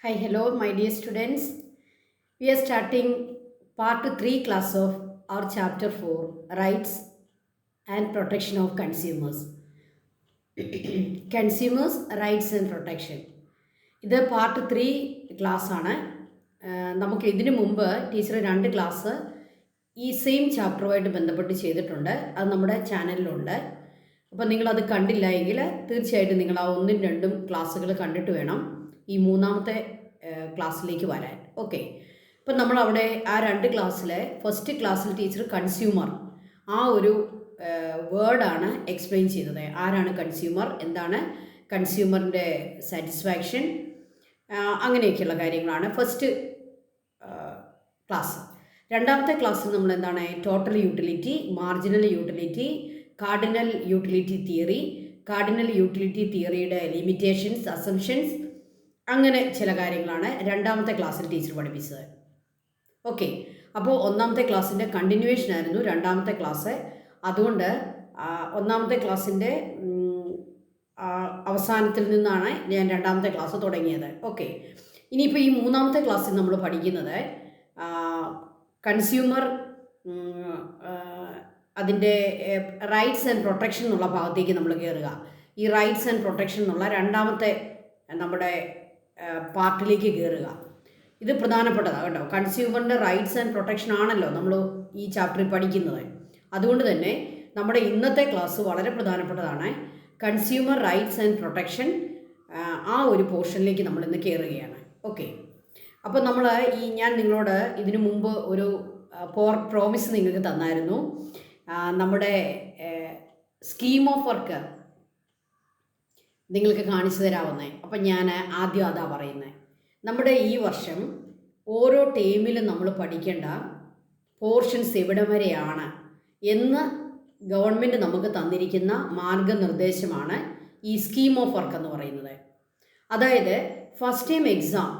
Hi, hello, my dear students. We are starting part 3 class of our chapter 4 Rights and Protection of Consumers. Consumers, Rights and Protection. ഇത് part 3 class ആണ്. നമുക്ക് ഇതിനു മുമ്പ് teacher 2 class ഈ same ചാപ്റ്ററുമായിട്ട് ബന്ധപ്പെട്ട് ചെയ്തിട്ടുണ്ട്. അത് നമ്മുടെ ചാനലിലുണ്ട്. അപ്പോൾ നിങ്ങളത് കണ്ടില്ല എങ്കിൽ തീർച്ചയായിട്ടും നിങ്ങൾ ആ ഒന്നും രണ്ടും ക്ലാസ്സുകൾ കണ്ടിട്ട് വേണം ഈ മൂന്നാമത്തെ ക്ലാസ്സിലേക്ക് വരാൻ. ഓക്കെ, അപ്പം നമ്മളവിടെ ആ 2 ക്ലാസ്സിൽ ഫസ്റ്റ് ക്ലാസ്സിൽ ടീച്ചർ കൺസ്യൂമർ ആ ഒരു വേർഡാണ് എക്സ്പ്ലെയിൻ ചെയ്തത്. ആരാണ് കൺസ്യൂമർ, എന്താണ് കൺസ്യൂമറിൻ്റെ സാറ്റിസ്ഫാക്ഷൻ, അങ്ങനെയൊക്കെയുള്ള കാര്യങ്ങളാണ് ഫസ്റ്റ് ക്ലാസ്. രണ്ടാമത്തെ ക്ലാസ്സിൽ നമ്മൾ എന്താണ് total utility, marginal utility, cardinal utility theory, cardinal utility തിയറിയുടെ ലിമിറ്റേഷൻസ്, അസംഷൻസ്, അങ്ങനെ ചില കാര്യങ്ങളാണ് രണ്ടാമത്തെ ക്ലാസ്സിൽ ടീച്ചർ പഠിപ്പിച്ചത്. ഓക്കെ, അപ്പോൾ ഒന്നാമത്തെ ക്ലാസ്സിൻ്റെ കണ്ടിന്യൂവേഷൻ ആയിരുന്നു രണ്ടാമത്തെ ക്ലാസ്. അതുകൊണ്ട് ഒന്നാമത്തെ ക്ലാസ്സിൻ്റെ അവസാനത്തിൽ നിന്നാണ് ഞാൻ രണ്ടാമത്തെ ക്ലാസ് തുടങ്ങിയത്. ഓക്കെ, ഇനിയിപ്പോൾ ഈ മൂന്നാമത്തെ ക്ലാസ്സിൽ നമ്മൾ പഠിക്കുന്നത് കൺസ്യൂമർ അതിൻ്റെ റൈറ്റ്സ് ആൻഡ് പ്രൊട്ടക്ഷൻ എന്നുള്ള ഭാഗത്തേക്ക് നമ്മൾ കയറുക. ഈ റൈറ്റ്സ് ആൻഡ് പ്രൊട്ടക്ഷൻ എന്നുള്ള രണ്ടാമത്തെ നമ്മുടെ പാർട്ടിലേക്ക് കയറുക. ഇത് പ്രധാനപ്പെട്ടതാണ് കേട്ടോ. കൺസ്യൂമറിൻ്റെ റൈറ്റ്സ് ആൻഡ് പ്രൊട്ടക്ഷൻ ആണല്ലോ നമ്മൾ ഈ ചാപ്റ്ററിൽ പഠിക്കുന്നത്. അതുകൊണ്ട് തന്നെ നമ്മുടെ ഇന്നത്തെ ക്ലാസ് വളരെ പ്രധാനപ്പെട്ടതാണ്. കൺസ്യൂമർ റൈറ്റ്സ് ആൻഡ് പ്രൊട്ടക്ഷൻ ആ ഒരു പോർഷനിലേക്ക് നമ്മൾ ഇന്ന് കയറുകയാണ്. ഓക്കെ, അപ്പോൾ ഞാൻ നിങ്ങളോട് ഇതിനു മുമ്പ് ഒരു പ്രോമിസ് നിങ്ങൾക്ക് തന്നായിരുന്നു. നമ്മുടെ സ്കീം ഓഫ് വർക്ക് നിങ്ങൾക്ക് കാണിച്ചു തരാവുന്നത്. അപ്പം ഞാൻ ആദ്യം അതാ പറയുന്നത്. നമ്മുടെ ഈ വർഷം ഓരോ ടേമിലും നമ്മൾ പഠിക്കേണ്ട പോർഷൻസ് എവിടെ വരെയാണ് എന്ന് ഗവൺമെൻറ് നമുക്ക് തന്നിരിക്കുന്ന മാർഗനിർദ്ദേശമാണ് ഈ സ്കീം ഓഫ് വർക്ക് എന്ന് പറയുന്നത്. അതായത് ഫസ്റ്റ് ടൈം എക്സാം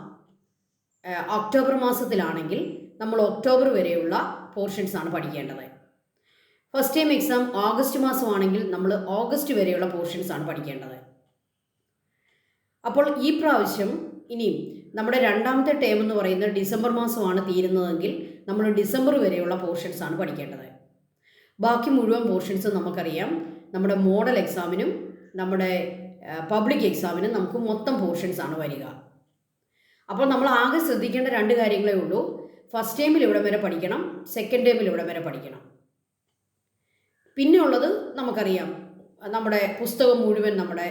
ഒക്ടോബർ മാസത്തിലാണെങ്കിൽ നമ്മൾ ഒക്ടോബർ വരെയുള്ള പോർഷൻസാണ് പഠിക്കേണ്ടത്. ഫസ്റ്റ് ടൈം എക്സാം ഓഗസ്റ്റ് മാസമാണെങ്കിൽ നമ്മൾ ഓഗസ്റ്റ് വരെയുള്ള പോർഷൻസാണ് പഠിക്കേണ്ടത്. അപ്പോൾ ഈ പ്രാവശ്യം ഇനിയും നമ്മുടെ രണ്ടാമത്തെ ടേം എന്ന് പറയുന്നത് ഡിസംബർ മാസമാണ് തീരുന്നതെങ്കിൽ നമ്മൾ ഡിസംബർ വരെയുള്ള പോർഷൻസാണ് പഠിക്കേണ്ടത്. ബാക്കി മുഴുവൻ പോർഷൻസും നമുക്കറിയാം. നമ്മുടെ മോഡൽ എക്സാമിനും നമ്മുടെ പബ്ലിക് എക്സാമിനും നമുക്ക് മൊത്തം പോർഷൻസാണ് വരിക. അപ്പോൾ നമ്മൾ ആകെ ശ്രദ്ധിക്കേണ്ട 2 കാര്യങ്ങളേ ഉള്ളൂ. ഫസ്റ്റ് ടൈമിൽ ഇവിടം വരെ പഠിക്കണം, സെക്കൻഡ് ടൈമിൽ ഇവിടം വരെ പഠിക്കണം. പിന്നെ ഉള്ളത് നമുക്കറിയാം, നമ്മുടെ പുസ്തകം മുഴുവൻ നമ്മുടെ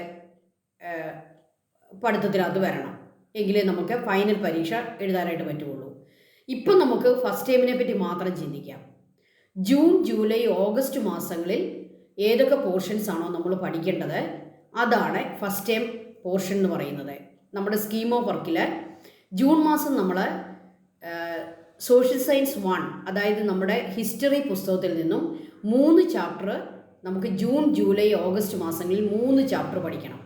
പഠിത്തത്തിനകത്ത് വരണം, എങ്കിലേ നമുക്ക് ഫൈനൽ പരീക്ഷ എഴുതാനായിട്ട് പറ്റുള്ളൂ. ഇപ്പം നമുക്ക് ഫസ്റ്റ് ടൈമിനെ പറ്റി മാത്രം ചിന്തിക്കാം. ജൂൺ, ജൂലൈ, ഓഗസ്റ്റ് മാസങ്ങളിൽ ഏതൊക്കെ പോർഷൻസ് ആണോ നമ്മൾ പഠിക്കേണ്ടത് അതാണ് ഫസ്റ്റ് ടൈം പോർഷൻ എന്ന് പറയുന്നത്. നമ്മുടെ സ്കീം ഓഫ് വർക്കിൽ ജൂൺ മാസം നമ്മൾ സോഷ്യൽ സയൻസ് 1, അതായത് നമ്മുടെ ഹിസ്റ്ററി പുസ്തകത്തിൽ നിന്നും 3 ചാപ്റ്റർ നമുക്ക് ജൂൺ, ജൂലൈ, ഓഗസ്റ്റ് മാസങ്ങളിൽ 3 ചാപ്റ്റർ പഠിക്കണം.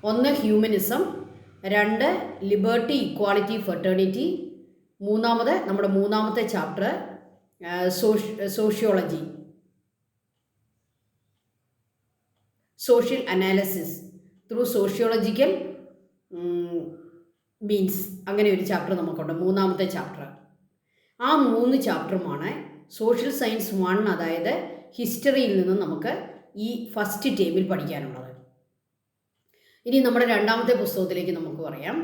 1 ഹ്യൂമനിസം, 2 ലിബർട്ടി, ഇക്വാളിറ്റി, ഫെർട്ടേണിറ്റി, നമ്മുടെ മൂന്നാമത്തെ chapter sociology, social analysis through sociological means, അങ്ങനെ ഒരു ചാപ്റ്റർ നമുക്കുണ്ട്, മൂന്നാമത്തെ ചാപ്റ്റർ. ആ 3 ചാപ്റ്ററുമാണ് സോഷ്യൽ സയൻസ് 1, അതായത് ഹിസ്റ്ററിയിൽ നിന്ന് നമുക്ക് ഈ ഫസ്റ്റ് ടേമിൽ പഠിക്കാനുള്ളത്. ഇനി നമ്മുടെ രണ്ടാമത്തെ പുസ്തകത്തിലേക്ക് നമുക്ക് പറയാം.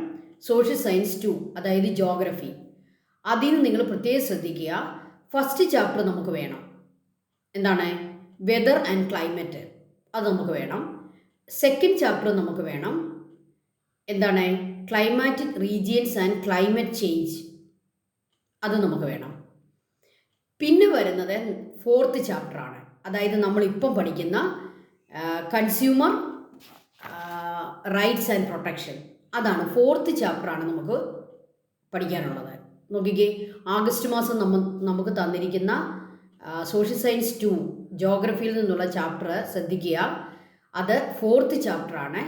സോഷ്യൽ സയൻസ് 2, അതായത് ജോഗ്രഫി. അതിൽ നിന്ന് നിങ്ങൾ പ്രത്യേകം ശ്രദ്ധിക്കുക. ഫസ്റ്റ് ചാപ്റ്റർ നമുക്ക് വേണം. എന്താണ്? വെതർ ആൻഡ് ക്ലൈമറ്റ്, അത് നമുക്ക് വേണം. സെക്കൻഡ് ചാപ്റ്റർ നമുക്ക് വേണം. എന്താണ്? Climatic regions and climate change, അത് നമുക്ക് വേണം. പിന്നെ വരുന്നത് 4th ചാപ്റ്ററാണ്. അതായത് നമ്മളിപ്പം പഠിക്കുന്ന കൺസ്യൂമർ റൈറ്റ്സ് ആൻഡ് പ്രൊട്ടക്ഷൻ, അതാണ് 4th ചാപ്റ്ററാണ് നമുക്ക് പഠിക്കാനുള്ളത്. നോക്കിക്കേ, ആഗസ്റ്റ് മാസം നമുക്ക് തന്നിരിക്കുന്ന സോഷ്യൽ സയൻസ് 2 ജോഗ്രഫിയിൽ നിന്നുള്ള ചാപ്റ്റർ ശ്രദ്ധിക്കുക. അത് 4th ചാപ്റ്ററാണ്,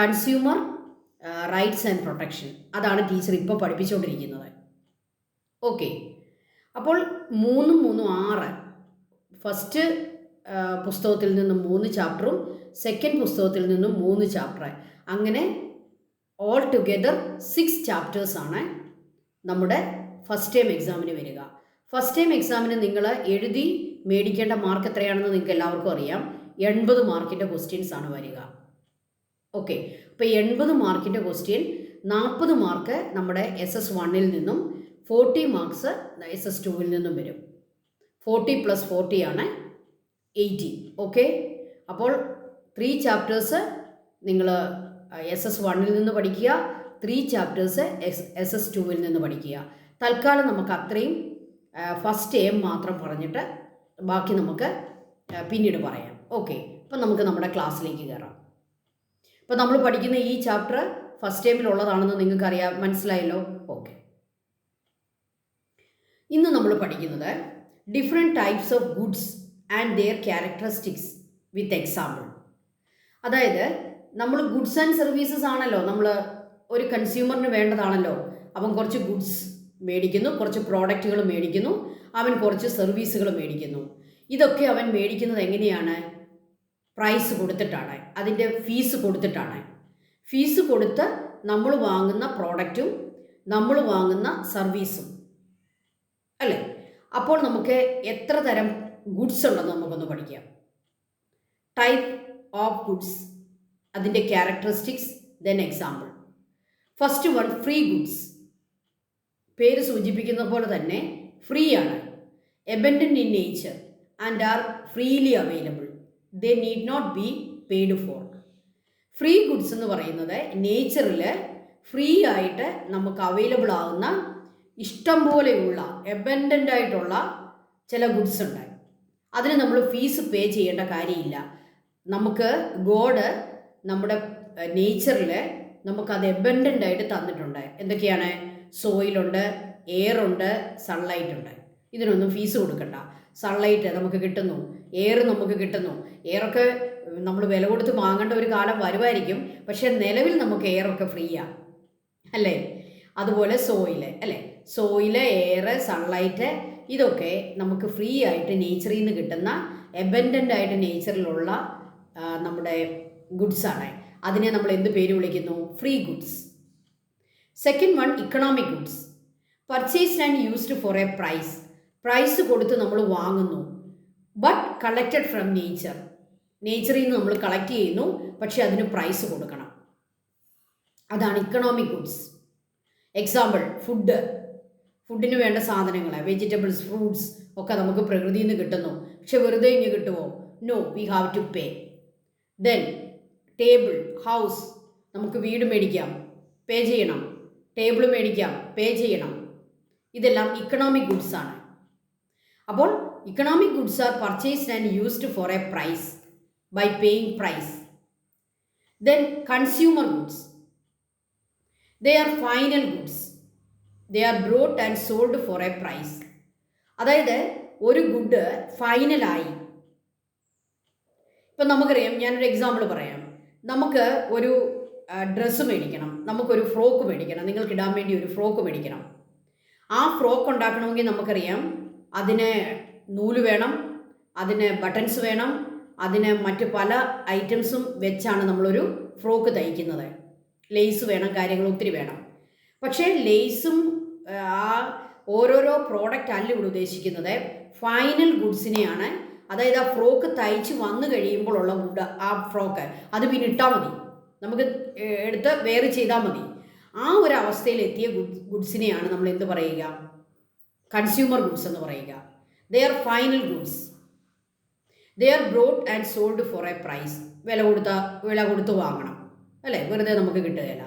കൺസ്യൂമർ റൈറ്റ്സ് ആൻഡ് പ്രൊട്ടക്ഷൻ. അതാണ് ടീച്ചർ ഇപ്പോൾ പഠിപ്പിച്ചുകൊണ്ടിരിക്കുന്നത്. ഓക്കെ, അപ്പോൾ 3 3 6 ഫസ്റ്റ് പുസ്തകത്തിൽ നിന്നും 3 ചാപ്റ്ററും സെക്കൻഡ് പുസ്തകത്തിൽ നിന്നും 3 ചാപ്റ്റർ, അങ്ങനെ ഓൾ ടുഗെദർ 6 ചാപ്റ്റേഴ്സാണ് നമ്മുടെ ഫസ്റ്റ് ടൈം എക്സാമിന് വരിക. ഫസ്റ്റ് ടൈം എക്സാമിന് നിങ്ങൾ എഴുതി മേടിക്കേണ്ട മാർക്ക് എത്രയാണെന്ന് നിങ്ങൾക്ക് എല്ലാവർക്കും അറിയാം. 80 മാർക്കിൻ്റെ ക്വസ്റ്റ്യൻസ് ആണ് വരിക. ഓക്കെ, അപ്പോൾ 80 മാർക്കിൻ്റെ ക്വസ്റ്റ്യൻ 40 മാർക്ക് നമ്മുടെ SS1 നിന്നും 40 മാർക്സ് SS2 നിന്നും വരും. 40 + 40 ആണ് 80. ഓക്കെ, അപ്പോൾ 3 ചാപ്റ്റേഴ്സ് നിങ്ങൾ SS1 നിന്ന് പഠിക്കുക, 3 ചാപ്റ്റേഴ്സ് SS2 നിന്ന് പഠിക്കുക. തൽക്കാലം നമുക്ക് അത്രയും ഫസ്റ്റ് എയിം മാത്രം പറഞ്ഞിട്ട് ബാക്കി നമുക്ക് പിന്നീട് പറയാം. ഓക്കെ, അപ്പം നമുക്ക് നമ്മുടെ ക്ലാസ്സിലേക്ക് കയറാം. അപ്പോൾ നമ്മൾ പഠിക്കുന്ന ഈ ചാപ്റ്റർ ഫസ്റ്റ് ടൈമിലുള്ളതാണെന്ന് നിങ്ങൾക്കറിയാം, മനസ്സിലായല്ലോ. ഓക്കെ, ഇന്ന് നമ്മൾ പഠിക്കുന്നത് different types of goods and their characteristics with example. അതായത് നമ്മൾ ഗുഡ്സ് ആൻഡ് സർവീസസ് ആണല്ലോ, നമ്മൾ ഒരു കൺസ്യൂമറിന് വേണ്ടതാണല്ലോ. അവൻ കുറച്ച് ഗുഡ്സ് മേടിക്കുന്നു, കുറച്ച് പ്രോഡക്റ്റുകൾ മേടിക്കുന്നു, അവൻ കുറച്ച് സർവീസുകൾ മേടിക്കുന്നു. ഇതൊക്കെ അവൻ മേടിക്കുന്നത് എങ്ങനെയാണ്? പ്രൈസ് കൊടുത്തിട്ടാണ്, അതിൻ്റെ ഫീസ് കൊടുത്തിട്ടാണ്. ഫീസ് കൊടുത്ത് നമ്മൾ വാങ്ങുന്ന പ്രോഡക്റ്റും നമ്മൾ വാങ്ങുന്ന സർവീസും അല്ലേ. അപ്പോൾ നമുക്ക് എത്ര തരം ഗുഡ്സ് ഉണ്ടെന്ന് നമുക്കൊന്ന് പഠിക്കാം. ടൈപ്പ് ഓഫ് ഗുഡ്സ്, അതിൻ്റെ characteristics, then example. First one, free goods. പേര് സൂചിപ്പിക്കുന്ന പോലെ തന്നെ ഫ്രീ ആണ്. Abundant in nature and are freely available. They need not be paid for. Free goods എന്ന് പറയുന്നത് നേച്ചറിൽ ഫ്രീ ആയിട്ട് നമുക്ക് അവൈലബിൾ ആകുന്ന ഇഷ്ടം പോലെയുള്ള എബൻഡൻ്റ് ആയിട്ടുള്ള ചില ഗുഡ്സ് ഉണ്ട്. അതിന് നമ്മൾ ഫീസ് പേ ചെയ്യേണ്ട കാര്യമില്ല. നമുക്ക് ഗോഡ് നമ്മുടെ നേച്ചറിൽ നമുക്കത് എബൻഡൻ്റ് ആയിട്ട് തന്നിട്ടുണ്ട്. എന്തൊക്കെയാണ്? സോയിലുണ്ട്, എയറുണ്ട്, സൺലൈറ്റ് ഉണ്ട്. ഇതിനൊന്നും ഫീസ് കൊടുക്കണ്ട. സൺലൈറ്റ് നമുക്ക് കിട്ടുന്നു, എയർ നമുക്ക് കിട്ടുന്നു. എയറൊക്കെ നമ്മൾ വില കൊടുത്ത് വാങ്ങേണ്ട ഒരു കാലം വരുമായിരിക്കും, പക്ഷേ നിലവിൽ നമുക്ക് എയറൊക്കെ ഫ്രീയാണ് അല്ലേ. അതുപോലെ സോയില് അല്ലേ, സോയില്, എയർ, സൺലൈറ്റ്, ഇതൊക്കെ നമുക്ക് ഫ്രീ ആയിട്ട് നേച്ചറിൽ നിന്ന് കിട്ടുന്ന എബൻഡൻ്റ് ആയിട്ട് നേച്ചറിലുള്ള നമ്മുടെ ഗുഡ്സാണ്. അതിനെ നമ്മൾ എന്ത് പേര് വിളിക്കുന്നു? Free goods. Second one, economic goods. Purchased and used for a price. Price കൊടുത്ത് നമ്മൾ വാങ്ങുന്നു, ബട്ട് കളക്റ്റഡ് ഫ്രം നേച്ചർ. നേച്ചറിൽ നിന്ന് നമ്മൾ കളക്ട് ചെയ്യുന്നു, പക്ഷെ അതിന് പ്രൈസ് കൊടുക്കണം. അതാണ് ഇക്കണോമിക് ഗുഡ്സ്. എക്സാമ്പിൾ, ഫുഡിന് വേണ്ട സാധനങ്ങൾ, വെജിറ്റബിൾസ്, ഫ്രൂട്ട്സ് ഒക്കെ നമുക്ക് പ്രകൃതിയിൽ നിന്ന് കിട്ടുന്നു, പക്ഷെ വെറുതെ ഇങ്ങ് കിട്ടുമോ? No, we have to pay. Then table, house, നമുക്ക് വീട് മേടിക്കാം, പേ ചെയ്യണം. ടേബിൾ മേടിക്കാം, പേ ചെയ്യണം. ഇതെല്ലാം ഇക്കണോമിക് ഗുഡ്സ് ആണ്. അപ്പോൾ economic goods are purchased and used for a price by paying price. Then consumer goods. They are final goods. They are brought and sold for a price. അതായത് ഒരു ഗുഡ് ഫൈനലായി. ഇപ്പം നമുക്കറിയാം, ഞാനൊരു എക്സാമ്പിൾ പറയാം. നമുക്ക് ഒരു ഡ്രസ്സ് മേടിക്കണം, നമുക്കൊരു ഫ്രോക്ക് മേടിക്കണം, നിങ്ങൾക്ക് ഇടാൻ വേണ്ടി ഒരു ഫ്രോക്ക് മേടിക്കണം. ആ ഫ്രോക്ക് ഉണ്ടാക്കണമെങ്കിൽ നമുക്കറിയാം, അതിന് നൂല് വേണം, അതിന് ബട്ടൺസ് വേണം, അതിന് മറ്റ് പല ഐറ്റംസും വെച്ചാണ് നമ്മളൊരു ഫ്രോക്ക് തയ്ക്കുന്നത്. ലേസ് വേണം, കാര്യങ്ങൾ ഒത്തിരി വേണം. പക്ഷേ ലേസും ആ ഓരോരോ പ്രോഡക്റ്റ് അല്ല ഇവിടെ ഉദ്ദേശിക്കുന്നത്, ഫൈനൽ ഗുഡ്സിനെയാണ്. അതായത് ആ ഫ്രോക്ക് തയ്ച്ച് വന്നു കഴിയുമ്പോഴുള്ള ഗുഡ്, ആ ഫ്രോക്ക് അത് പിന്നെ ഇട്ടാൽ മതി, നമുക്ക് എടുത്ത് വെയർ ചെയ്താൽ മതി. ആ ഒരു അവസ്ഥയിൽ എത്തിയ ഗുഡ്സിനെയാണ് നമ്മൾ എന്ത് പറയുക? കൺസ്യൂമർ ഗുഡ്സ് എന്ന് പറയുക. They are final goods. They are brought and sold for a price. വില കൊടുത്ത് വാങ്ങണം അല്ലേ, വെറുതെ നമുക്ക് കിട്ടുകയില്ല.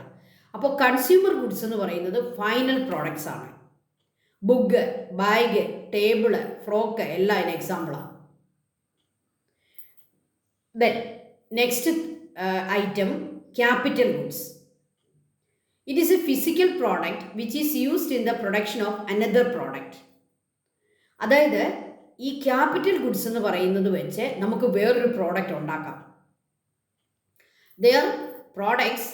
അപ്പോൾ കൺസ്യൂമർ ഗുഡ്സ് എന്ന് പറയുന്നത് ഫൈനൽ പ്രോഡക്ട്സ് ആണ്. ബുക്ക്, ബാഗ്, ടേബിള്, ഫ്രോക്ക് എല്ലാം അതിന് എക്സാമ്പിളാണ്. Then next item, capital goods. It is A physical product which is used in the production of another product. അതായത് ഈ ക്യാപിറ്റൽ ഗുഡ്സ് എന്ന് പറയുന്നത് വെച്ച് നമുക്ക് വേറൊരു പ്രോഡക്റ്റ് ഉണ്ടാക്കാം. They are products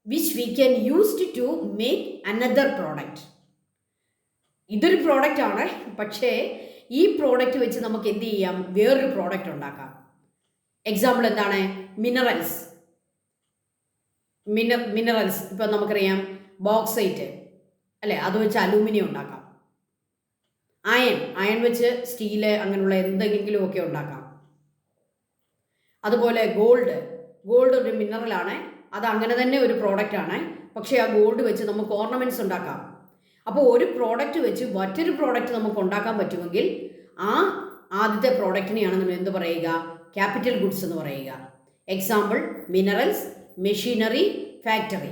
which we can used to make another product. ഇതൊരു product ആണ്, പക്ഷേ ഈ പ്രോഡക്റ്റ് വെച്ച് നമുക്ക് എന്ത് ചെയ്യാം? വേറൊരു പ്രോഡക്റ്റ് ഉണ്ടാക്കാം. എക്സാമ്പിൾ എന്താണ്? മിനറൽസ്. മിനറൽസ് ഇപ്പം നമുക്കറിയാം ബോക്സൈറ്റ് അല്ലേ, അത് വെച്ച് അലൂമിനിയം ഉണ്ടാക്കാം. അയൺ വെച്ച് സ്റ്റീല് അങ്ങനെയുള്ള എന്തെങ്കിലുമൊക്കെ ഉണ്ടാക്കാം. അതുപോലെ ഗോൾഡ് ഒരു മിനറലാണ്, അത് അങ്ങനെ തന്നെ ഒരു പ്രോഡക്റ്റാണ്. പക്ഷേ ആ ഗോൾഡ് വെച്ച് നമുക്ക് ഓർണമെൻറ്റ്സ് ഉണ്ടാക്കാം. അപ്പോൾ ഒരു പ്രോഡക്റ്റ് വെച്ച് മറ്റൊരു പ്രോഡക്റ്റ് നമുക്ക് ഉണ്ടാക്കാൻ പറ്റുമെങ്കിൽ ആ ആദ്യത്തെ പ്രോഡക്റ്റിനെയാണ് നമ്മൾ എന്ത് പറയുക, ക്യാപിറ്റൽ ഗുഡ്സ് എന്ന് പറയുക. Example minerals, machinery, factory.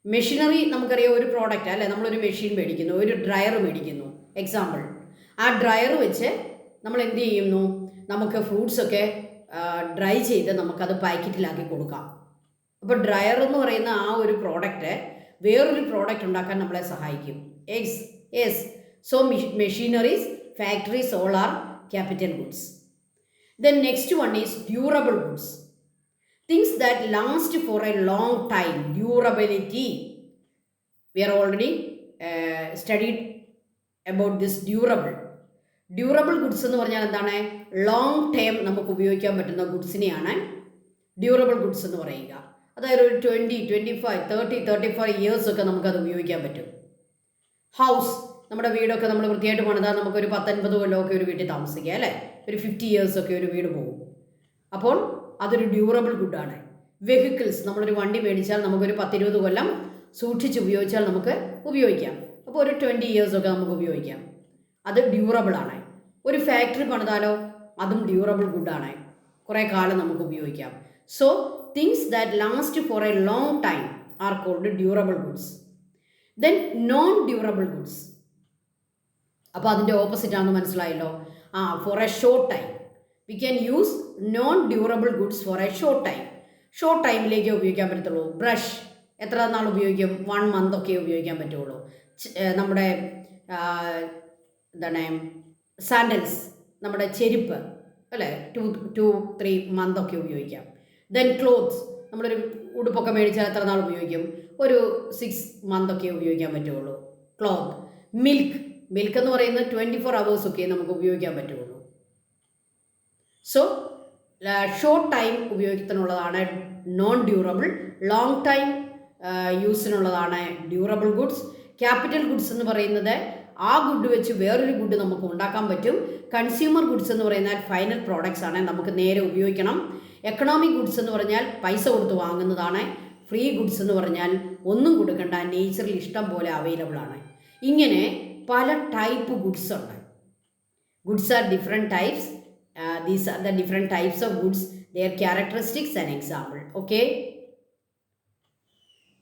Machinery നമുക്കറിയാം ഒരു പ്രോഡക്റ്റ് അല്ലേ, നമ്മളൊരു മെഷീൻ മേടിക്കുന്നു, ഒരു ഡ്രയർ മേടിക്കുന്നു. എക്സാമ്പിൾ ആ ഡ്രയർ വെച്ച് നമ്മൾ എന്ത് ചെയ്യുന്നു, നമുക്ക് ഫ്രൂട്ട്സൊക്കെ ഡ്രൈ ചെയ്ത് നമുക്കത് പാക്കറ്റിലാക്കി കൊടുക്കാം. അപ്പോൾ ഡ്രയർ എന്ന് പറയുന്ന ആ ഒരു പ്രോഡക്റ്റ് വേറൊരു പ്രോഡക്റ്റ് ഉണ്ടാക്കാൻ നമ്മളെ സഹായിക്കും. Yes. So machineries, factories all are capital goods. Then next one is durable goods. Things that last for a long time. Durability. We are already studied about this durable goods എന്ന് പറഞ്ഞാൽ എന്താണ്? Long time നമുക്ക് ഉപയോഗിക്കാൻ പറ്റുന്ന ഗുഡ്സിനെയാണ് durable goods എന്ന് പറയുക. അതായത് ഒരു 20, 25, 30, 35 ഇയേഴ്സൊക്കെ നമുക്കത് ഉപയോഗിക്കാൻ പറ്റും. ഹൗസ്, നമ്മുടെ വീടൊക്കെ നമ്മൾ വൃത്തിയായിട്ട് പണിതാൽ നമുക്കൊരു 10-50 കൊല്ലമൊക്കെ ഒരു വീട്ടിൽ താമസിക്കുക അല്ലേ, ഒരു 50 ഇയേഴ്സൊക്കെ ഒരു വീട് പോകും. അപ്പോൾ അതൊരു ഡ്യൂറബിൾ ഗുഡാണ്. വെഹിക്കിൾസ്, നമ്മളൊരു വണ്ടി മേടിച്ചാൽ നമുക്കൊരു 10-20 കൊല്ലം സൂക്ഷിച്ച് ഉപയോഗിച്ചാൽ നമുക്ക് ഉപയോഗിക്കാം. അപ്പോൾ ഒരു 20 ഇയേഴ്സൊക്കെ നമുക്ക് ഉപയോഗിക്കാം. അത് ഡ്യൂറബിളാണ്. ഒരു ഫാക്ടറി പണിതാലോ അതും ഡ്യൂറബിൾ ഗുഡാണ്, കുറേ കാലം നമുക്ക് ഉപയോഗിക്കാം. So things that last for a long time are called durable goods. Then non durable goods. അപ്പോൾ അതിൻ്റെ ഓപ്പോസിറ്റ് ആണെന്ന് മനസ്സിലായല്ലോ. For a short time we can use non durable goods for a short time. Short ടൈമിലേക്കേ ഉപയോഗിക്കാൻ പറ്റത്തുള്ളൂ. Brush എത്ര നാൾ ഉപയോഗിക്കും? 1 month ഒക്കെ ഉപയോഗിക്കാൻ പറ്റുള്ളൂ. നമ്മുടെ എന്താണ് സാൻഡൽസ്, നമ്മുടെ ചെരുപ്പ് അല്ലേ, 2-3 month ഒക്കെ ഉപയോഗിക്കാം. ദെൻ ക്ലോത്ത്സ്, നമ്മളൊരു ഉടുപ്പൊക്കെ മേടിച്ചാൽ എത്ര നാൾ ഉപയോഗിക്കും? ഒരു 6 month ഒക്കെ ഉപയോഗിക്കാൻ പറ്റുള്ളൂ ക്ലോത്ത്. മിൽക്ക് എന്ന് പറയുന്നത് 24 hours ഒക്കെ നമുക്ക് ഉപയോഗിക്കാൻ പറ്റുള്ളൂ. സോ ഷോർട്ട് ടൈം ഉപയോഗത്തിനുള്ളതാണ് നോൺ ഡ്യൂറബിൾ, ലോങ് ടൈം യൂസിനുള്ളതാണ് ഡ്യൂറബിൾ ഗുഡ്സ്. ക്യാപിറ്റൽ ഗുഡ്സ് എന്ന് പറയുന്നത് ആ ഗുഡ് വെച്ച് വേറൊരു ഗുഡ് നമുക്ക് ഉണ്ടാക്കാൻ പറ്റും. കൺസ്യൂമർ ഗുഡ്സ് എന്ന് പറയുന്നത് ഫൈനൽ പ്രോഡക്ട്സ് ആണ്, നമുക്ക് നേരെ ഉപയോഗിക്കണം. എക്കണോമിക് ഗുഡ്സ് എന്ന് പറഞ്ഞാൽ പൈസ കൊടുത്ത് വാങ്ങുന്നതാണ്. ഫ്രീ ഗുഡ്സ് എന്ന് പറഞ്ഞാൽ ഒന്നും കൊടുക്കണ്ട, നേച്ചറിൽ ഇഷ്ടം പോലെ അവൈലബിൾ ആണ്. ഇങ്ങനെ പല ടൈപ്പ് ഗുഡ്സ് ഉണ്ട്. Goods are different types. These are the different types of goods, their characteristics and example. Okay,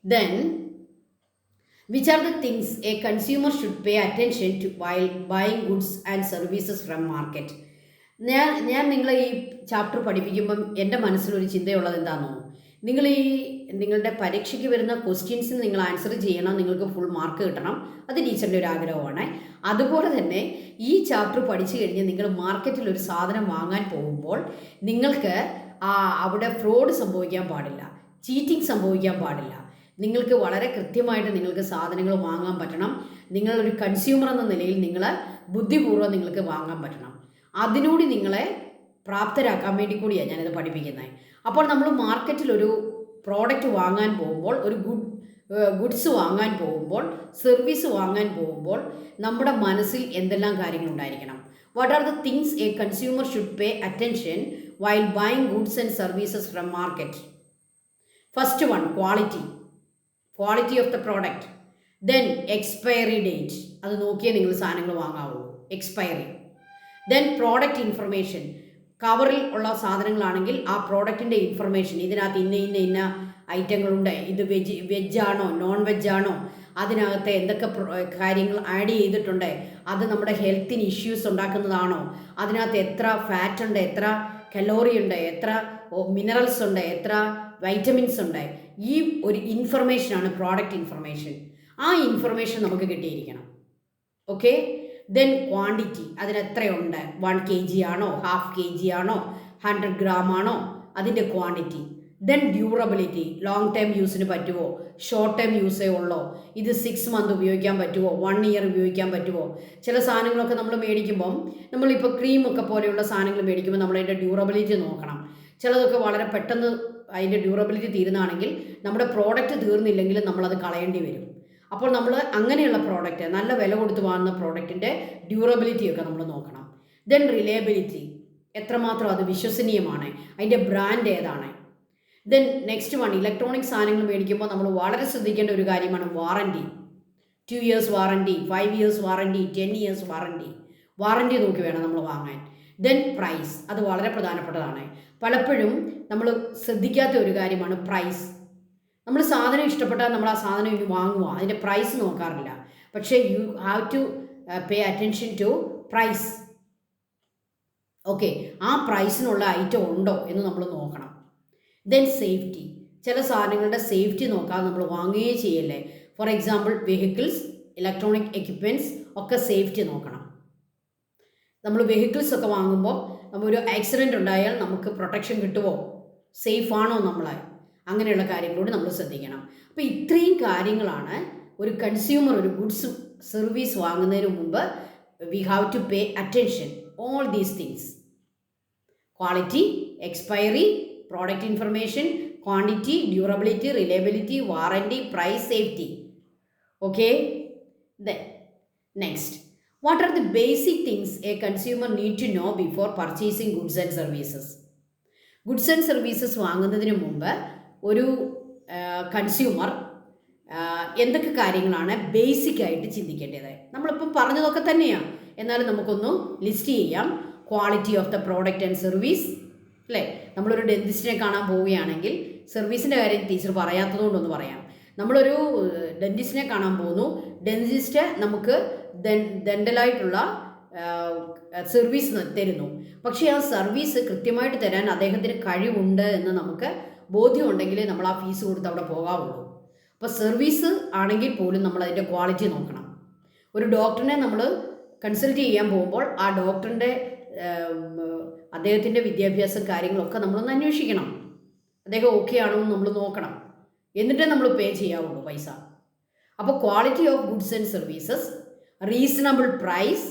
then which are the things a consumer should pay attention to while buying goods and services from market? ഞാൻ നിങ്ങളെ ഈ chapter പഠിപ്പിക്കുമ്പം എൻ്റെ മനസ്സിലൊരു ചിന്തയുള്ളത് എന്താണെന്നോ, നിങ്ങളുടെ പരീക്ഷയ്ക്ക് വരുന്ന ക്വസ്റ്റ്യൻസിന് നിങ്ങൾ ആൻസർ ചെയ്യണം, നിങ്ങൾക്ക് ഫുൾ മാർക്ക് കിട്ടണം. അത് ടീച്ചറിൻ്റെ ഒരു ആഗ്രഹമാണ്. അതുപോലെ തന്നെ ഈ ചാപ്റ്റർ പഠിച്ചു കഴിഞ്ഞ് നിങ്ങൾ മാർക്കറ്റിൽ ഒരു സാധനം വാങ്ങാൻ പോകുമ്പോൾ നിങ്ങൾക്ക് അവിടെ ഫ്രോഡ് സംഭവിക്കാൻ പാടില്ല, ചീറ്റിംഗ് സംഭവിക്കാൻ പാടില്ല. നിങ്ങൾക്ക് വളരെ കൃത്യമായിട്ട് നിങ്ങൾക്ക് സാധനങ്ങൾ വാങ്ങാൻ പറ്റണം. നിങ്ങളൊരു കൺസ്യൂമർ എന്ന നിലയിൽ നിങ്ങൾ ബുദ്ധിപൂർവ്വം നിങ്ങൾക്ക് വാങ്ങാൻ പറ്റണം. അതിനോട് നിങ്ങളെ പ്രാപ്തരാക്കാൻ വേണ്ടി കൂടിയാണ് ഞാനിത് പഠിപ്പിക്കുന്നത്. അപ്പോൾ നമ്മൾ മാർക്കറ്റിൽ ഒരു പ്രോഡക്റ്റ് വാങ്ങാൻ പോകുമ്പോൾ, ഒരു ഗുഡ്സ് വാങ്ങാൻ പോകുമ്പോൾ, സർവീസ് വാങ്ങാൻ പോകുമ്പോൾ നമ്മുടെ മനസ്സിൽ എന്തെല്ലാം കാര്യങ്ങളുണ്ടായിരിക്കണം? What are the things a consumer should pay attention while buying goods and services from market? First one, quality of the product. Then expiry date, അത് നോക്കിയേ നിങ്ങൾ സാധനങ്ങൾ വാങ്ങാവുള്ളൂ, എക്സ്പയറി. ദെൻ പ്രോഡക്റ്റ് ഇൻഫർമേഷൻ, കവറിൽ ഉള്ള സാധനങ്ങളാണെങ്കിൽ ആ പ്രോഡക്റ്റിൻ്റെ ഇൻഫർമേഷൻ, ഇതിനകത്ത് ഇന്ന ഐറ്റങ്ങളുണ്ട്, ഇത് വെജാണോ നോൺ വെജാണോ, അതിനകത്ത് എന്തൊക്കെ കാര്യങ്ങൾ ആഡ് ചെയ്തിട്ടുണ്ട്, അത് നമ്മുടെ ഹെൽത്തിന് ഇഷ്യൂസ് ഉണ്ടാക്കുന്നതാണോ, അതിനകത്ത് എത്ര ഫാറ്റ് ഉണ്ട്, എത്ര കലോറി ഉണ്ട്, എത്ര മിനറൽസ് ഉണ്ട്, എത്ര വൈറ്റമിൻസ് ഉണ്ട്, ഈ ഒരു ഇൻഫർമേഷനാണ് പ്രോഡക്റ്റ് ഇൻഫർമേഷൻ. ആ ഇൻഫർമേഷൻ നമുക്ക് കിട്ടിയിരിക്കണം. ഓക്കെ. ദെൻ ക്വാണ്ടിറ്റി, അതിനെത്രയുണ്ട്, 1 kg ആണോ, 1/2 kg ആണോ, 100 gram ആണോ, അതിൻ്റെ quantity. Then durability, long time യൂസിന് പറ്റുമോ, ഷോർട്ട് ടൈം യൂസേ ഉള്ളോ, ഇത് 6 month ഉപയോഗിക്കാൻ പറ്റുമോ, 1 year ഉപയോഗിക്കാൻ പറ്റുമോ. ചില സാധനങ്ങളൊക്കെ നമ്മൾ മേടിക്കുമ്പം, നമ്മളിപ്പോൾ ക്രീമൊക്കെ പോലെയുള്ള സാധനങ്ങൾ മേടിക്കുമ്പോൾ നമ്മളതിൻ്റെ ഡ്യൂറബിലിറ്റി നോക്കണം. ചിലതൊക്കെ വളരെ പെട്ടെന്ന് അതിൻ്റെ ഡ്യൂറബിലിറ്റി തീരുന്നതാണെങ്കിൽ നമ്മുടെ പ്രോഡക്റ്റ് തീർന്നില്ലെങ്കിൽ നമ്മളത് കളയേണ്ടി വരും. അപ്പോൾ നമ്മൾ അങ്ങനെയുള്ള പ്രോഡക്റ്റ്, നല്ല വില കൊടുത്ത് വാങ്ങുന്ന പ്രോഡക്റ്റിൻ്റെ ഡ്യൂറബിലിറ്റിയൊക്കെ നമ്മൾ നോക്കണം. ദെൻ റിലയബിലിറ്റി, എത്രമാത്രം അത് വിശ്വസനീയമാണ്, അതിൻ്റെ ബ്രാൻഡ് ഏതാണ്. ദെൻ നെക്സ്റ്റ് വൺ, ഇലക്ട്രോണിക് സാധനങ്ങൾ മേടിക്കുമ്പോൾ നമ്മൾ വളരെ ശ്രദ്ധിക്കേണ്ട ഒരു കാര്യമാണ് warranty. 2 years warranty, 5 years warranty, 10 years warranty നോക്കി വേണം നമ്മൾ വാങ്ങാൻ. ദെൻ പ്രൈസ്, അത് വളരെ പ്രധാനപ്പെട്ടതാണ്. പലപ്പോഴും നമ്മൾ ശ്രദ്ധിക്കാത്ത ഒരു കാര്യമാണ് പ്രൈസ്. നമ്മൾ സാധനം ഇഷ്ടപ്പെട്ടാൽ നമ്മൾ ആ സാധനം ഇനി വാങ്ങുക, അതിൻ്റെ പ്രൈസ് നോക്കാറില്ല. പക്ഷേ you have to pay attention to price. Okay, ആ പ്രൈസിനുള്ള ഐറ്റം ഉണ്ടോ എന്ന് നമ്മൾ നോക്കണം. ദെൻ സേഫ്റ്റി, ചില സാധനങ്ങളുടെ സേഫ്റ്റി നോക്കാതെ നമ്മൾ വാങ്ങുകയേ ചെയ്യല്ലേ. For example vehicles, electronic equipments ഒക്കെ സേഫ്റ്റി നോക്കണം. നമ്മൾ വെഹിക്കിൾസ് ഒക്കെ വാങ്ങുമ്പോൾ ഒരു ആക്സിഡൻറ്റ് ഉണ്ടായാൽ നമുക്ക് പ്രൊട്ടക്ഷൻ കിട്ടുമോ, സേഫ് ആണോ നമ്മൾ, അങ്ങനെയുള്ള കാര്യങ്ങളോട് നമ്മൾ ശ്രദ്ധിക്കണം. അപ്പോൾ ഇത്രയും കാര്യങ്ങളാണ് ഒരു കൺസ്യൂമർ ഒരു ഗുഡ്സ് സർവീസ് വാങ്ങുന്നതിന് മുമ്പ് we have to pay attention. All these things: quality, expiry, product information, quantity, durability, reliability, warranty, price, safety. Okay? Then next, what are the basic things a consumer need to know before purchasing goods and services? Goods and services വാങ്ങുന്നതിന് മുമ്പ് ഒരു consumer എന്തൊക്കെ കാര്യങ്ങളാണ് ബേസിക്കായിട്ട് ചിന്തിക്കേണ്ടത്? നമ്മളിപ്പം പറഞ്ഞതൊക്കെ തന്നെയാണ്, എന്നാലും നമുക്കൊന്ന് ലിസ്റ്റ് ചെയ്യാം. Quality of the product and service, അല്ലേ? നമ്മളൊരു ഡെന്റിസ്റ്റിനെ കാണാൻ പോവുകയാണെങ്കിൽ സർവീസിൻ്റെ കാര്യം ടീച്ചർ പറയാത്തതുകൊണ്ടൊന്ന് പറയാം. നമ്മളൊരു ഡെന്റിസ്റ്റിനെ കാണാൻ പോകുന്നു, ഡെന്റിസ്റ്റ് നമുക്ക് ഡെൻ്റലായിട്ടുള്ള സർവീസ് തരുന്നു. പക്ഷേ ആ സർവീസ് കൃത്യമായിട്ട് തരാൻ അദ്ദേഹത്തിന് കഴിവുണ്ട് എന്ന് നമുക്ക് ബോധ്യമുണ്ടെങ്കിൽ നമ്മൾ ആ ഫീസ് കൊടുത്ത് അവിടെ പോകാവുള്ളൂ. അപ്പോൾ സർവീസ് ആണെങ്കിൽ പോലും നമ്മൾ അതിൻ്റെ ക്വാളിറ്റി നോക്കണം. ഒരു ഡോക്ടറിനെ നമ്മൾ കൺസൾട്ട് ചെയ്യാൻ പോകുമ്പോൾ ആ ഡോക്ടറിൻ്റെ അദ്ദേഹത്തിൻ്റെ വിദ്യാഭ്യാസം കാര്യങ്ങളൊക്കെ നമ്മളൊന്ന് അന്വേഷിക്കണം. അദ്ദേഹം ഓക്കെ ആണോ എന്ന് നമ്മൾ നോക്കണം. എന്നിട്ടേ നമ്മൾ പേ ചെയ്യാവുള്ളൂ പൈസ. അപ്പോൾ quality of goods and services, reasonable price,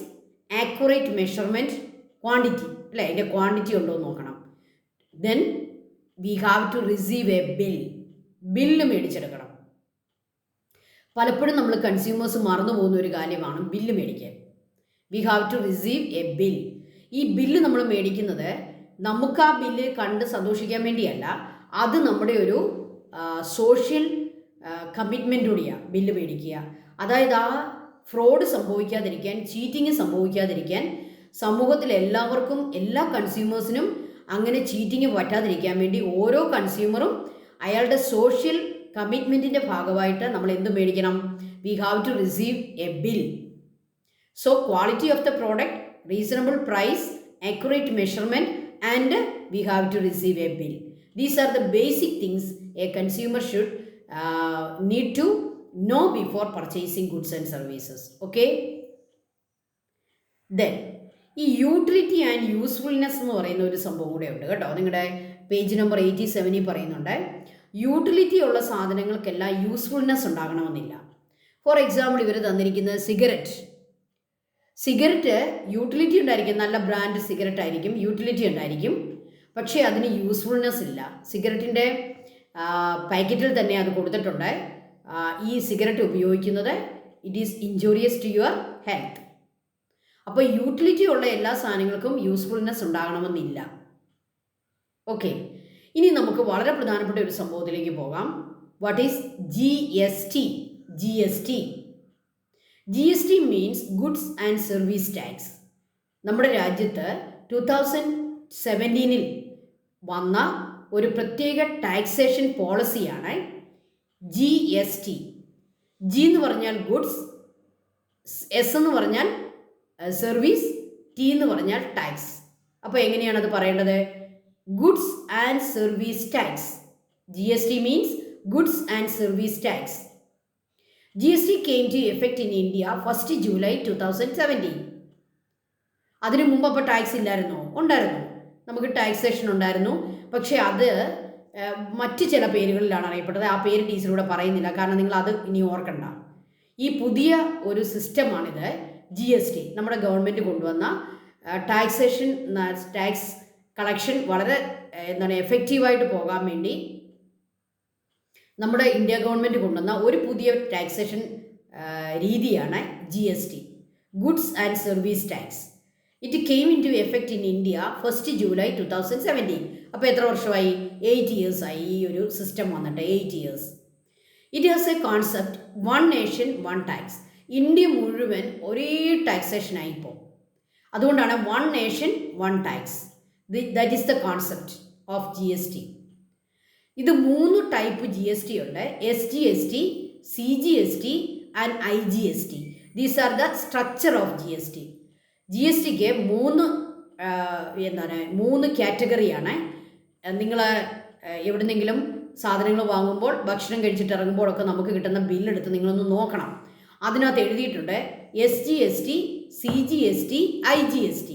accurate measurement, quantity, അല്ലേ? അതിൻ്റെ ക്വാണ്ടിറ്റി ഉണ്ടോ എന്ന് നോക്കണം. Then we have to receive a bill മേടിച്ചെടുക്കണം. പലപ്പോഴും നമ്മൾ കൺസ്യൂമേഴ്സ് മറന്നു പോകുന്ന ഒരു കാര്യമാണ് ബില്ല് മേടിക്കാൻ. We have to receive a bill. ഈ ബില്ല് നമ്മൾ മേടിക്കുന്നത് നമുക്ക് ആ ബില്ല് കണ്ട് സന്തോഷിക്കാൻ വേണ്ടിയല്ല, അത് നമ്മുടെ ഒരു സോഷ്യൽ കമ്മിറ്റ്മെൻറ്റോടെയാണ് ബില്ല് മേടിക്കുക. അതായത് ആ ഫ്രോഡ് സംഭവിക്കാതിരിക്കാൻ, ചീറ്റിങ് സംഭവിക്കാതിരിക്കാൻ, സമൂഹത്തിൽ എല്ലാവർക്കും, എല്ലാ കൺസ്യൂമേഴ്സിനും അങ്ങനെ ചീറ്റിങ് പറ്റാതിരിക്കാൻ വേണ്ടി ഓരോ കൺസ്യൂമറും അയാളുടെ സോഷ്യൽ കമ്മിറ്റ്മെൻറ്റിൻ്റെ ഭാഗമായിട്ട് നമ്മൾ എന്ത് മേടിക്കണം? We have to receive a bill. So quality of the product, reasonable price, accurate measurement, and we have to receive a bill. These are the basic things a consumer should need to know before purchasing goods and services. Okay? Then ഈ utility and usefulness എന്ന് പറയുന്ന ഒരു സംഭവം കൂടെ ഉണ്ട് കേട്ടോ. നിങ്ങളുടെ page number 87 പറയുന്നുണ്ട്, യൂട്ടിലിറ്റി ഉള്ള സാധനങ്ങൾക്കെല്ലാം യൂസ്ഫുൾനെസ് ഉണ്ടാകണമെന്നില്ല. ഫോർ എക്സാമ്പിൾ ഇവർ തന്നിരിക്കുന്നത് സിഗരറ്റ് യൂട്ടിലിറ്റി ഉണ്ടായിരിക്കും, നല്ല ബ്രാൻഡ് സിഗരറ്റ് ആയിരിക്കും, യൂട്ടിലിറ്റി ഉണ്ടായിരിക്കും, പക്ഷേ അതിന് യൂസ്ഫുൾനെസ് ഇല്ല. സിഗരറ്റിൻ്റെ പാക്കറ്റിൽ തന്നെ അത് കൊടുത്തിട്ടുണ്ട്, ഈ സിഗരറ്റ് ഉപയോഗിക്കുന്നത് it is injurious to your health. അപ്പോൾ യൂട്ടിലിറ്റി ഉള്ള എല്ലാ സാധനങ്ങൾക്കും യൂസ്ഫുൾനെസ് ഉണ്ടാകണമെന്നില്ല. ഓക്കെ, ഇനി നമുക്ക് വളരെ പ്രധാനപ്പെട്ട ഒരു സംഭവത്തിലേക്ക് പോകാം. What is GST means goods and service tax. നമ്മുടെ രാജ്യത്ത് 2017 വന്ന ഒരു പ്രത്യേക ടാക്സേഷൻ പോളിസിയാണ് GST. ജി എന്ന് പറഞ്ഞാൽ ഗുഡ്സ്, എസ് എന്ന് പറഞ്ഞാൽ സർവീസ്, ടി എന്ന് പറഞ്ഞാൽ ടാക്സ്. അപ്പോൾ എങ്ങനെയാണ് അത് പറയേണ്ടത്? Goods and service tax. GST means goods and service tax. GST came to effect in India 1st July 2017. അതിനു മുമ്പ് അപ്പോൾ ടാക്സ് ഇല്ലായിരുന്നോ? ഉണ്ടായിരുന്നു, നമുക്ക് ടാക്സേഷൻ ഉണ്ടായിരുന്നു. പക്ഷേ അത് മറ്റ് ചില പേരുകളിലാണ് അറിയപ്പെട്ടത്. ആ പേര് ടീച്ചറിലൂടെ പറയുന്നില്ല, കാരണം നിങ്ങൾ അത് ഇനി ഓർക്കണ്ട. ഈ പുതിയ ഒരു സിസ്റ്റമാണിത് GST. നമ്മുടെ ഗവൺമെൻറ് കൊണ്ടുവന്ന ടാക്സ് കളക്ഷൻ വളരെ എഫക്റ്റീവായിട്ട് പോകാൻ വേണ്ടി നമ്മുടെ ഇന്ത്യ ഗവൺമെൻറ് കൊണ്ടുവന്ന ഒരു പുതിയ ടാക്സേഷൻ രീതിയാണ് GST, goods and service tax. It came in to effect in India 1 July 2017. അപ്പോൾ എത്ര വർഷമായി? 8 years ആയി ഈ ഒരു സിസ്റ്റം വന്നിട്ട്, 8 years. It has A concept one nation one tax. India മുഴുവൻ ഒരേ ടാക്സേഷനായി ഇപ്പോൾ. അതുകൊണ്ടാണ് one nation one tax. That is the concept of GST. ഇത് 3 ടൈപ്പ് GST ഉണ്ട്: SGST, CGST and IGST. These are the structure of GST. GSTക്ക് 3 കാറ്റഗറിയാണ്. നിങ്ങൾ എവിടെന്നെങ്കിലും സാധനങ്ങൾ വാങ്ങുമ്പോൾ, ഭക്ഷണം കഴിച്ചിട്ട് ഇറങ്ങുമ്പോഴൊക്കെ നമുക്ക് കിട്ടുന്ന ബില്ലെടുത്ത് നിങ്ങളൊന്ന് നോക്കണം. അതിനകത്ത് എഴുതിയിട്ടുണ്ട് SGST, CGST, IGST.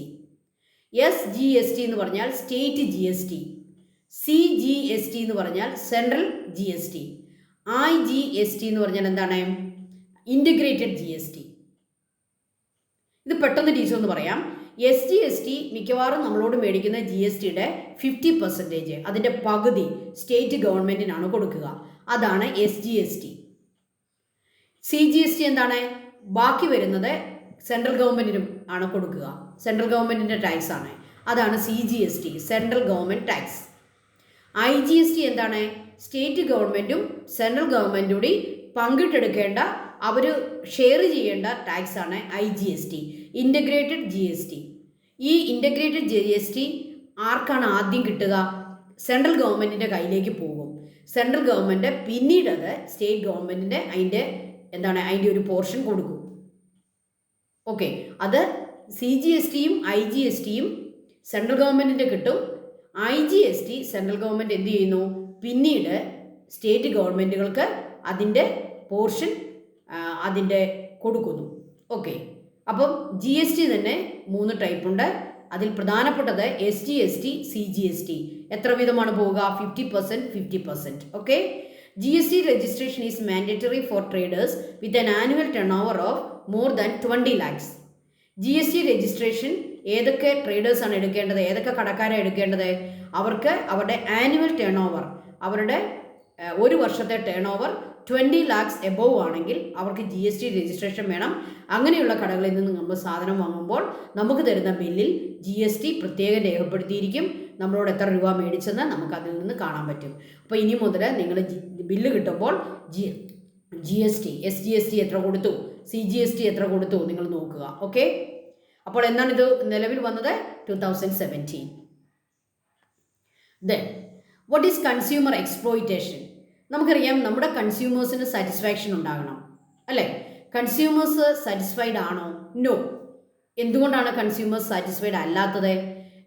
SGST എന്ന് പറഞ്ഞാൽ സ്റ്റേറ്റ് GST, CGST എന്ന് പറഞ്ഞാൽ സെൻട്രൽ GST, IGST എന്ന് പറഞ്ഞാൽ എന്താണ്? Integrated GST. ഇത് പെട്ടെന്ന് ടീച്ചർ പറയാം. SGST മിക്കവാറും നമ്മളോട് മേടിക്കുന്ന GSTയുടെ 50%, അതിൻ്റെ പകുതി സ്റ്റേറ്റ് ഗവൺമെൻറ്റിനാണ് കൊടുക്കുക. അതാണ് SGST. CGST എന്താണ്? ബാക്കി വരുന്നത് സെൻട്രൽ ഗവൺമെൻറ്റിനും ആണ് കൊടുക്കുക. സെൻട്രൽ ഗവൺമെൻറ്റിൻ്റെ ടാക്സ് ആണ്. അതാണ് CGST, central government tax. IGST എന്താണ്? സ്റ്റേറ്റ് ഗവൺമെൻറ്റും സെൻട്രൽ ഗവൺമെൻറ്റും കൂടി പങ്കിട്ടെടുക്കേണ്ട, അവർ ഷെയർ ചെയ്യേണ്ട ടാക്സ് ആണ് IGST, ഇൻ്റഗ്രേറ്റഡ് GST. ഈ ഇൻ്റഗ്രേറ്റഡ് GST ആർക്കാണ് ആദ്യം കിട്ടുക? സെൻട്രൽ ഗവൺമെൻറ്റിൻ്റെ കയ്യിലേക്ക് പോകും. സെൻട്രൽ ഗവൺമെൻറ് പിന്നീട് അത് സ്റ്റേറ്റ് ഗവൺമെൻറ്റിൻ്റെ അതിൻ്റെ ഒരു പോർഷൻ കൊടുക്കും. ഓക്കെ, അത് CGSTയും IGSTയും സെൻട്രൽ ഗവൺമെൻറ്റിൻ്റെ കിട്ടും. IGST സെൻട്രൽ ഗവൺമെൻറ് എന്ത് ചെയ്യുന്നു? പിന്നീട് സ്റ്റേറ്റ് ഗവൺമെൻറ്റുകൾക്ക് അതിൻ്റെ പോർഷൻ അതിൻ്റെ കൊടുക്കുന്നു. ഓക്കെ, അപ്പം GST തന്നെ 3 ടൈപ്പുണ്ട്. അതിൽ പ്രധാനപ്പെട്ടത് SGST, CGST. എത്ര വീതമാണ് പോവുക? 50%, 50%. Okay, GST registration is mandatory for traders with an annual turn over of more than 20 lakhs. GST registration ഏതൊക്കെ ട്രേഡേഴ്സാണ് എടുക്കേണ്ടത്? ഏതൊക്കെ കടക്കാരാണ് എടുക്കേണ്ടത്? അവർക്ക് അവരുടെ ആനുവൽ ടേൺ ഓവർ, അവരുടെ ഒരു വർഷത്തെ ടേൺ ഓവർ 20 lakhs എബോവ് ആണെങ്കിൽ അവർക്ക് GST രജിസ്ട്രേഷൻ വേണം. അങ്ങനെയുള്ള കടകളിൽ നിന്ന് നമ്മൾ സാധനം വാങ്ങുമ്പോൾ നമുക്ക് തരുന്ന ബില്ലിൽ GST പ്രത്യേകം രേഖപ്പെടുത്തിയിരിക്കും. നമ്മളോട് എത്ര രൂപ മേടിച്ചെന്ന് നമുക്ക് അതിൽ നിന്ന് കാണാൻ പറ്റും. അപ്പോൾ ഇനി മുതൽ നിങ്ങൾ ബില്ല് കിട്ടുമ്പോൾ GST, SGST എത്ര കൊടുത്തു, CGST എത്ര കൊടുത്തു നിങ്ങൾ നോക്കുക. ഓക്കെ, അപ്പോൾ എന്നാണിത് നിലവിൽ വന്നത്? 2017. Then what is consumer exploitation? നമുക്കറിയാം, നമ്മുടെ കൺസ്യൂമേഴ്സിന് സാറ്റിസ്ഫാക്ഷൻ ഉണ്ടാകണം, അല്ലേ? കൺസ്യൂമേഴ്സ് സാറ്റിസ്ഫൈഡ് ആണോ? നോ. എന്തുകൊണ്ടാണ് കൺസ്യൂമേഴ്സ് സാറ്റിസ്ഫൈഡ് അല്ലാത്തത്?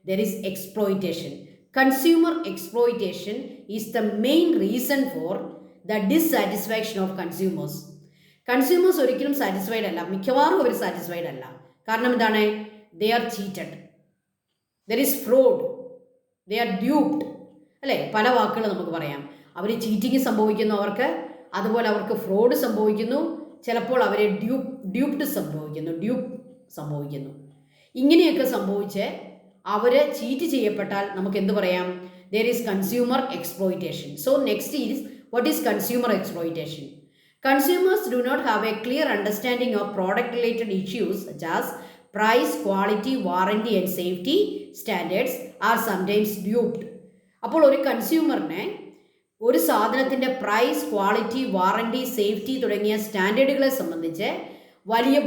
There is exploitation. Consumer exploitation is the main reason for the dissatisfaction of consumers. Consumers ഒരിക്കലും സാറ്റിസ്ഫൈഡ് അല്ല, മിക്കവാറും അവർ സാറ്റിസ്ഫൈഡ് അല്ല. കാരണം എന്താണ്? They are cheated, there is fraud, they are duped, അല്ലേ? പല വാക്കുകൾ നമുക്ക് പറയാം. അവർ ചീറ്റിങ് സംഭവിക്കുന്നു അവർക്ക്, അതുപോലെ അവർക്ക് ഫ്രോഡ് സംഭവിക്കുന്നു, ചിലപ്പോൾ അവരെ ഡ്യൂപ്ഡ് സംഭവിക്കുന്നു. ഇങ്ങനെയൊക്കെ സംഭവിച്ച് അവർ ചീറ്റ് ചെയ്യപ്പെട്ടാൽ നമുക്ക് എന്ത് പറയാം? There is consumer exploitation. So next is what is consumer exploitation? Consumers do not have a clear understanding of product related issues such as price, quality, warranty and safety standards are sometimes duped. അപ്പോൾ ഒരു കൺസ്യൂമറിനെ ഒരു സാധനത്തിൻ്റെ price, quality, warranty, safety തുടങ്ങിയ സ്റ്റാൻഡേർഡുകളെ സംബന്ധിച്ച് വലിയ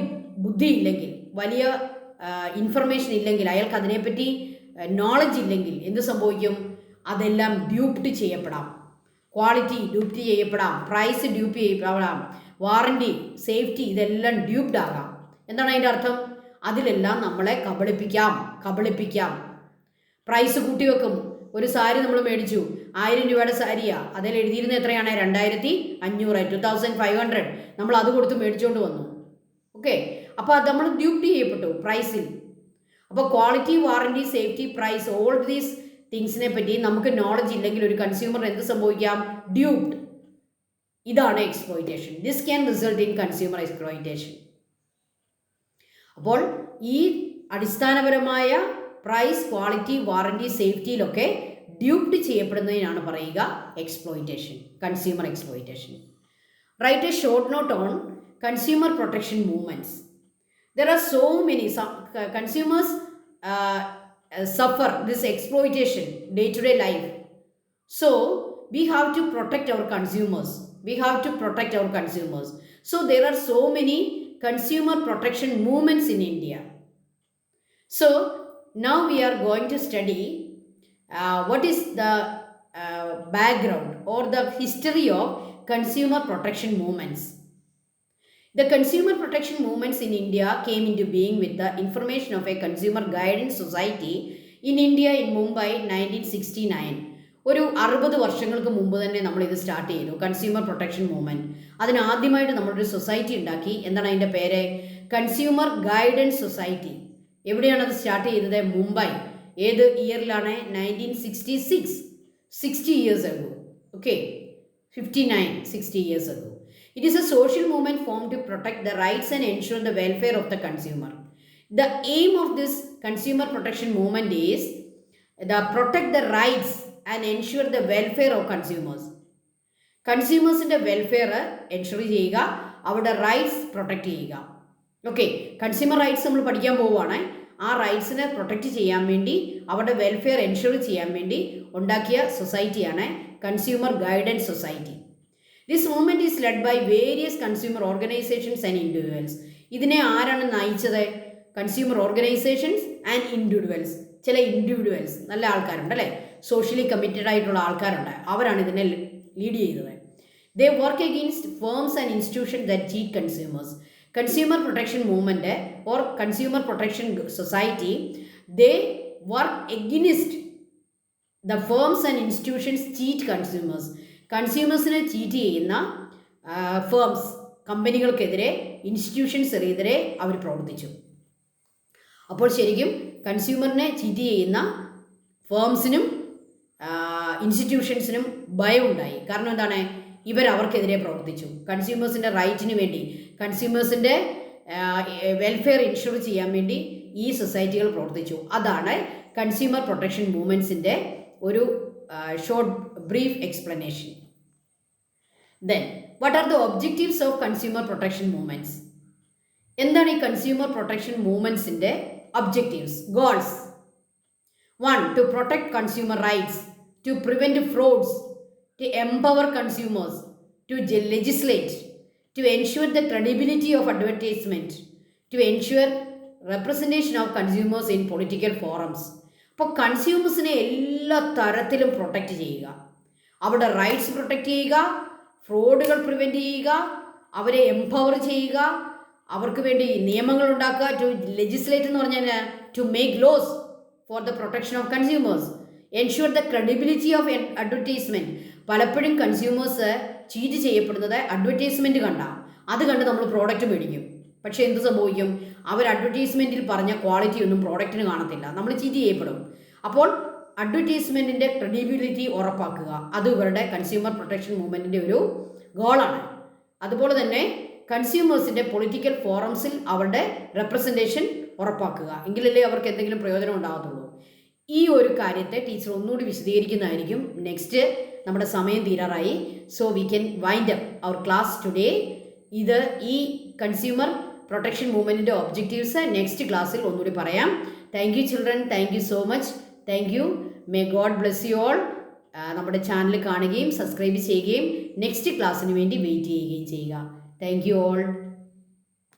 ബുദ്ധിയില്ലെങ്കിൽ, വലിയ information ഇല്ലെങ്കിൽ, അയാൾക്ക് അതിനെപ്പറ്റി നോളജ് ഇല്ലെങ്കിൽ എന്ത് സംഭവിക്കും? അതെല്ലാം ഡ്യൂപ്ഡ് ചെയ്യപ്പെടാം. ക്വാളിറ്റി ഡ്യൂപ്റ്റ് ചെയ്യപ്പെടാം, പ്രൈസ് ഡ്യൂപ്പ് ചെയ്യപ്പെടാം, വാറണ്ടി, സേഫ്റ്റി ഇതെല്ലാം ഡ്യൂപ്ഡ് ആകാം. എന്താണ് അതിൻ്റെ അർത്ഥം? അതിലെല്ലാം നമ്മളെ കബളിപ്പിക്കാം. പ്രൈസ് കൂട്ടി വെക്കും. ഒരു സാരി നമ്മൾ മേടിച്ചു, 1000 രൂപയുടെ സാരിയാണ്, അതിൽ എഴുതിയിരുന്നത് എത്രയാണ്? 2500, 2500. നമ്മൾ അത് കൊടുത്ത് മേടിച്ചുകൊണ്ട് വന്നു. ഓക്കെ, അപ്പോൾ അത് നമ്മൾ ഡ്യൂപ്റ്റ് ചെയ്യപ്പെട്ടു പ്രൈസിൽ. അപ്പോൾ quality, warranty, safety, price, all these തിങ്സിനെ പറ്റി നമുക്ക് നോളജ് ഇല്ലെങ്കിൽ ഒരു കൺസ്യൂമർ എന്ത് സംഭവിക്കാം? ഡ്യൂപ്ഡ്. ഇതാണ് exploitation. This can result in consumer exploitation. അപ്പോൾ ഈ അടിസ്ഥാനപരമായ പ്രൈസ്, ക്വാളിറ്റി, വാറണ്ടി, സേഫ്റ്റിയിലൊക്കെ ഡ്യൂപ്ഡ് ചെയ്യപ്പെടുന്നതിനാണ് പറയുക exploitation, consumer exploitation. Write a short note on consumer protection movements. There are so many consumers suffer this exploitation day to day life. So we have to protect our consumers. We have to protect our consumers. So there are so many consumer protection movements in India. So now we are going to study what is the background or the history of consumer protection movements. The consumer protection movements in India came into being with the information of a consumer guidance society in India in Mumbai 1969. ഒരു 60 വർഷങ്ങൾക്ക് മുമ്പ് തന്നെ നമ്മളിത് start ചെയ്തു, consumer protection movement. അതിനാദ്യമായിട്ട് നമ്മളൊരു society ഉണ്ടാക്കി. എന്താണ് അതിൻ്റെ പേര്? Consumer guidance society. എവിടെയാണ് അത് സ്റ്റാർട്ട് ചെയ്തത്? മുംബൈ. ഏത് ഇയറിലാണ്? 1966. 60 years ago. Okay, 60 years ago. It is a social movement formed to protect the rights and ensure the welfare of the consumer. The aim of this consumer protection movement is to protect the rights and ensure the welfare of consumers. കൺസ്യൂമേഴ്സിൻ്റെ welfare ensure ചെയ്യുക, അവരുടെ rights protect ചെയ്യുക. Okay, consumer rights നമ്മൾ പഠിക്കാൻ പോവുകയാണ്. ആ റൈറ്റ്സിനെ protect ചെയ്യാൻ വേണ്ടി, അവരുടെ വെൽഫെയർ എൻഷുർ ചെയ്യാൻ വേണ്ടി ഉണ്ടാക്കിയ സൊസൈറ്റിയാണ് consumer guidance society. This movement is led by various consumer organizations and individuals. ഇതിനെ ആരാണ് നയിച്ചത്? Consumer organisations and individuals. ചില ഇൻഡിവിജ്വൽസ്, നല്ല ആൾക്കാരുണ്ട് അല്ലേ, സോഷ്യലി കമ്മിറ്റഡ് ആയിട്ടുള്ള ആൾക്കാരുണ്ട്, അവരാണ് ഇതിനെ ലീഡ് ചെയ്തത്. They work against firms and institution that cheat consumers. Consumer protection movement or consumer protection society, they work against the firms and institutions cheat consumers. കൺസ്യൂമേഴ്സിനെ ചീറ്റ് ചെയ്യുന്ന ഫേംസ്, കമ്പനികൾക്കെതിരെ, ഇൻസ്റ്റിറ്റ്യൂഷൻസിനെതിരെ അവർ പ്രവർത്തിച്ചു. അപ്പോൾ ശരിക്കും കൺസ്യൂമറിനെ ചീറ്റ് ചെയ്യുന്ന ഫേംസിനും ഇൻസ്റ്റിറ്റ്യൂഷൻസിനും ഭയമുണ്ടായി. കാരണം എന്താണ്? അവർക്കെതിരെ പ്രവർത്തിച്ചു. കൺസ്യൂമേഴ്സിൻ്റെ റൈറ്റിന് വേണ്ടി, കൺസ്യൂമേഴ്സിൻ്റെ വെൽഫെയർ ഇൻഷുർ ചെയ്യാൻ വേണ്ടി ഈ സൊസൈറ്റികൾ പ്രവർത്തിച്ചു. അതാണ് കൺസ്യൂമർ പ്രൊട്ടക്ഷൻ മൂവ്മെൻറ്റ്സിൻ്റെ ഒരു short brief explanation. Then, what are the objectives of consumer protection movements? എന്താണ് ഈ കൺസ്യൂമർ പ്രൊട്ടക്ഷൻ മൂവ്മെൻറ്റ്സിൻ്റെ objectives, goals? 1. To protect consumer rights, to prevent frauds, to empower consumers, to legislate, to ensure the credibility of advertisement, to ensure representation of consumers in political forums. അപ്പോൾ കൺസ്യൂമേഴ്സിനെ എല്ലാ തരത്തിലും protect ചെയ്യുക, അവരുടെ rights protect ചെയ്യുക, ഫ്രോഡുകൾ prevent ചെയ്യുക, അവരെ empower ചെയ്യുക, അവർക്ക് വേണ്ടി നിയമങ്ങൾ ഉണ്ടാക്കുക. ടു ലെജിസ്ലേറ്റ് എന്ന് പറഞ്ഞാൽ to make laws for the protection of consumers. Ensure the credibility of advertisement. പലപ്പോഴും കൺസ്യൂമേഴ്സ് ചീറ്റ് ചെയ്യപ്പെടുന്നത് അഡ്വർടൈസ്മെൻറ്റ് കണ്ടാണ്. അത് കണ്ട് നമ്മൾ പ്രോഡക്റ്റ് മേടിക്കും. പക്ഷേ എന്ത് സംഭവിക്കും? അവർ അഡ്വർടൈസ്മെൻറ്റിൽ പറഞ്ഞ ക്വാളിറ്റി ഒന്നും പ്രോഡക്റ്റിന് കാണത്തില്ല, നമ്മൾ ചീറ്റ് ചെയ്യപ്പെടും. അപ്പോൾ അഡ്വർടൈസ്മെൻറ്റിൻ്റെ ക്രെഡിബിലിറ്റി ഉറപ്പാക്കുക, അത് ഇവരുടെ കൺസ്യൂമർ പ്രൊട്ടക്ഷൻ മൂവ്മെൻറ്റിൻ്റെ ഒരു ഗോളാണ്. അതുപോലെ തന്നെ കൺസ്യൂമേഴ്സിൻ്റെ പൊളിറ്റിക്കൽ ഫോറംസിൽ അവരുടെ റെപ്രസെൻറ്റേഷൻ ഉറപ്പാക്കുക, എങ്കിലല്ലേ അവർക്ക് എന്തെങ്കിലും പ്രയോജനം ഉണ്ടാകത്തുള്ളൂ. ഈ ഒരു കാര്യത്തെ ടീച്ചർ ഒന്നുകൂടി വിശദീകരിക്കുന്നതായിരിക്കും. നെക്സ്റ്റ് നമ്മുടെ സമയം തീരാറായി. So we can wind up our class today. ഈ കൺസ്യൂമർ പ്രൊട്ടക്ഷൻ മൂവ്മെൻറ്റിൻ്റെ ഒബ്ജക്റ്റീവ്സ് നെക്സ്റ്റ് ക്ലാസ്സിൽ ഒന്നുകൂടി പറയാം. Thank you children, thank you so much, thank you. May God bless you all. നമ്മുടെ ചാനൽ കാണുകയും സബ്സ്ക്രൈബ് ചെയ്യുകയും നെക്സ്റ്റ് ക്ലാസ്സിന് വേണ്ടി വെയിറ്റ് ചെയ്യുകയും ചെയ്യുക. Thank you all.